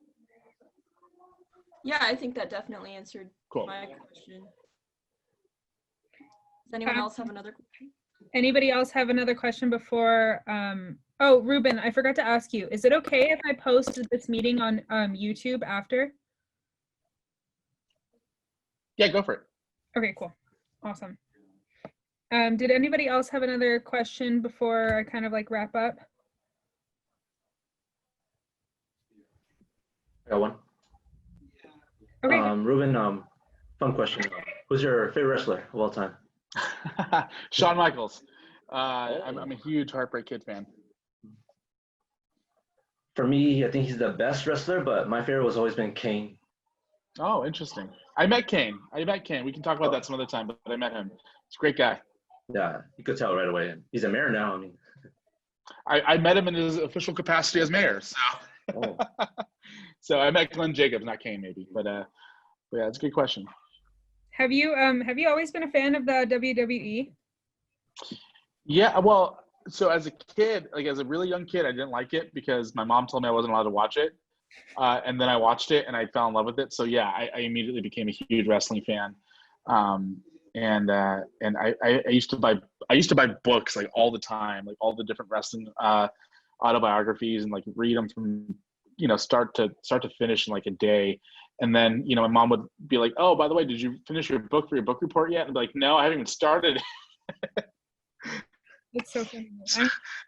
Yeah, I think that definitely answered my question. Does anyone else have another question? Anybody else have another question before? Oh, Ruben, I forgot to ask you. Is it okay if I post this meeting on YouTube after? Yeah, go for it. Okay, cool. Awesome. Did anybody else have another question before I kind of wrap up? I got one. Okay. Ruben, fun question. Who's your favorite wrestler of all time? Shawn Michaels. I'm a huge Heartbreak Kid fan. For me, I think he's the best wrestler, but my favorite has always been Kane. Oh, interesting. I met Kane. We can talk about that some other time, but I met him. He's a great guy. Yeah, you could tell right away. He's a mayor now. I mean, I met him in his official capacity as mayor. So, so I met Glenn Jacobs, not Kane, maybe. But yeah, it's a good question. Have you always been a fan of the WWE? Yeah, well, so as a kid, as a really young kid, I didn't like it because my mom told me I wasn't allowed to watch it. And then I watched it and I fell in love with it. So yeah, I immediately became a huge wrestling fan. And I used to buy books all the time, all the different wrestling autobiographies, and read them from start to finish in a day. And then my mom would be like, "Oh, by the way, did you finish your book for your book report yet?" And I'd be like, "No, I haven't even started." It's so funny.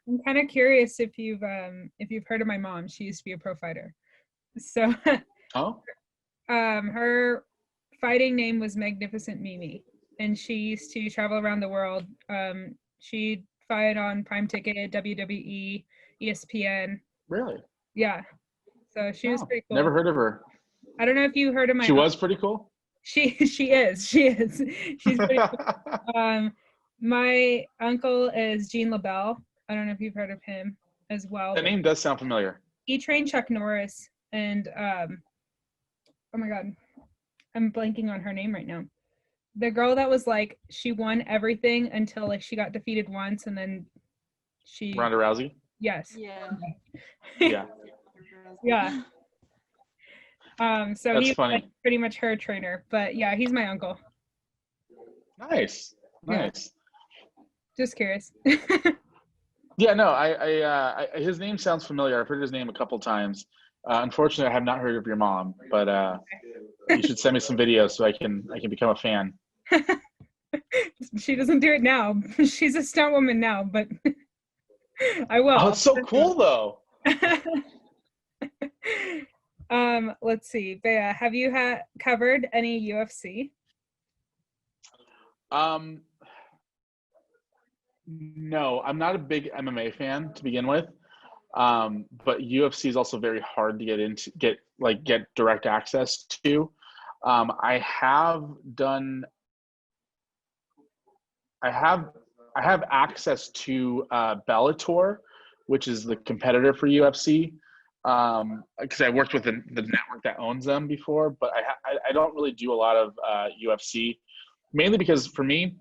I'm kind of curious if you've heard of my mom. She used to be a pro fighter. So her fighting name was Magnificent Mimi, and she used to travel around the world. She'd fight on Prime Ticket, WWE, ESPN. Really? Yeah. So she was pretty cool. Never heard of her. I don't know if you heard of my. She was pretty cool. She is. She's pretty cool. My uncle is Gene LaBelle. I don't know if you've heard of him as well. The name does sound familiar. He trained Chuck Norris, and oh my God, I'm blanking on her name right now. The girl that was she won everything until she got defeated once, and then she. Ronda Rousey. Yes. Yeah. Yeah. Yeah. So That's he's funny. Pretty much her trainer, but yeah, he's my uncle. Nice. Just curious. Yeah, no, I his name sounds familiar. I've heard his name a couple times. Unfortunately, I have not heard of your mom, but you should send me some videos so I can become a fan. She doesn't do it now. She's a stunt woman now, but I will. Oh, it's so cool though. Let's see. Bea, have you covered any UFC? No, I'm not a big MMA fan to begin with. But UFC is also very hard to get direct access to. I have access to Bellator, which is the competitor for UFC, because I worked with the network that owns them before. But I don't really do a lot of UFC, mainly because for me,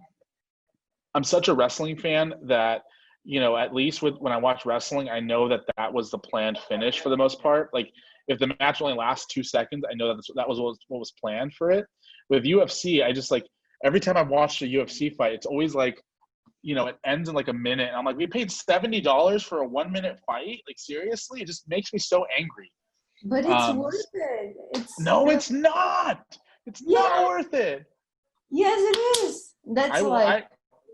I'm such a wrestling fan that, at least when I watch wrestling, I know that was the planned finish for the most part. Like, if the match only lasts 2 seconds, I know that was what was planned for it. With UFC, I just, like, every time I've watched a UFC fight, it's always like, it ends in like a minute. And I'm like, we paid $70 for a 1 minute fight? Like, seriously? It just makes me so angry. But it's worth it. It's not. It's not worth it. Yes, it is. That's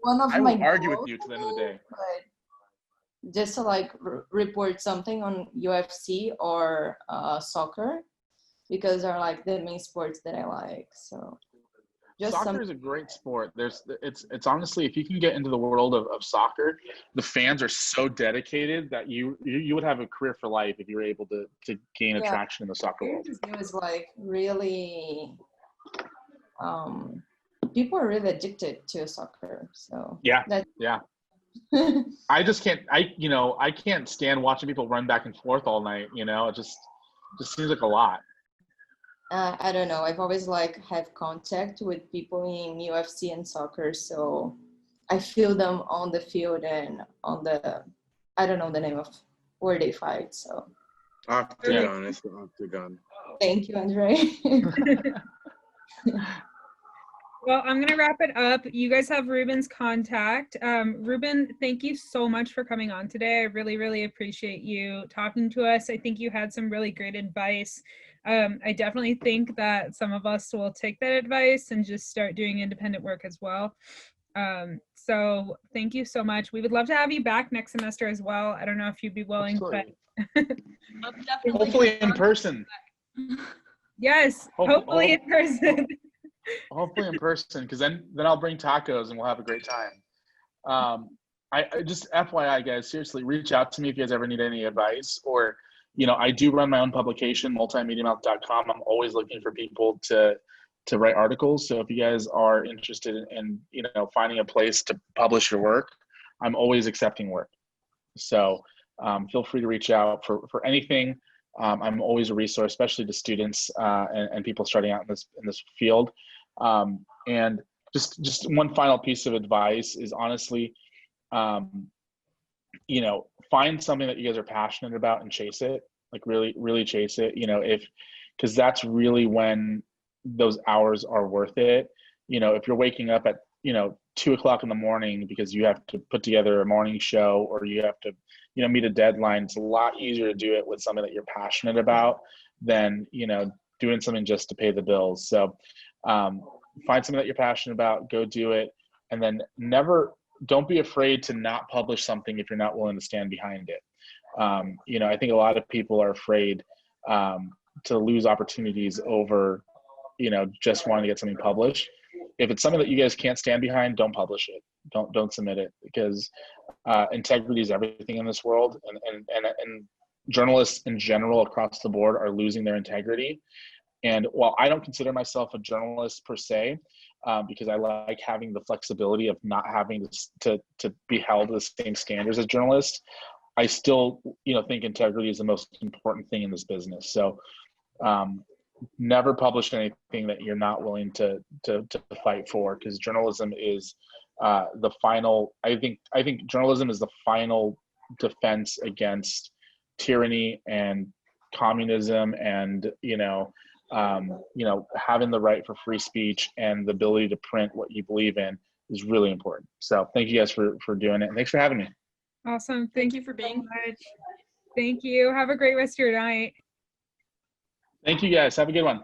one of I my will argue with you to the end of the day. But just to report something on UFC or soccer, because they're like the main sports that I like. So soccer is a great sport. It's honestly, if you can get into the world of soccer, the fans are so dedicated that you would have a career for life if you were able to gain attraction in the soccer world. It was really people are really addicted to soccer. So yeah. I just can't. I can't stand watching people run back and forth all night. It just seems like a lot. I don't know. I've always have contact with people in UFC and soccer, so I feel them on the field and on the, I don't know the name of where they fight. So Octagon, it's the Octagon. Thank you, Andre. Well, I'm going to wrap it up. You guys have Ruben's contact. Ruben, thank you so much for coming on today. I really, really appreciate you talking to us. I think you had some really great advice. I definitely think that some of us will take that advice and just start doing independent work as well. So thank you so much. We would love to have you back next semester as well. I don't know if you'd be willing, but hopefully in person. Yes, hopefully in person. Hopefully in person, because then I'll bring tacos and we'll have a great time. I just FYI, guys, seriously, reach out to me if you guys ever need any advice, or I do run my own publication, multimediamouth.com. I'm always looking for people to write articles. So if you guys are interested in finding a place to publish your work, I'm always accepting work. So feel free to reach out for anything. I'm always a resource, especially to students and people starting out in this field. And just one final piece of advice is, honestly, find something that you guys are passionate about and chase it. Like, really, really chase it. Because that's really when those hours are worth it. If you're waking up at 2:00 in the morning because you have to put together a morning show, or you have to meet a deadline, it's a lot easier to do it with something that you're passionate about than doing something just to pay the bills. So find something that you're passionate about, go do it, and then don't be afraid to not publish something if you're not willing to stand behind it. I think a lot of people are afraid to lose opportunities over just wanting to get something published. If it's something that you guys can't stand behind, don't publish it. Don't submit it, because integrity is everything in this world, and journalists in general across the board are losing their integrity. And while I don't consider myself a journalist per se, because I like having the flexibility of not having to be held to the same standards as journalists, I still think integrity is the most important thing in this business. So never publish anything that you're not willing to fight for, because journalism is the final. I think journalism is the final defense against tyranny and communism, and having the right for free speech and the ability to print what you believe in is really important. So thank you guys for doing it, and thanks for having me. Awesome. Thank you for being here. Thank you. Have a great rest of your night. Thank you guys. Have a good one.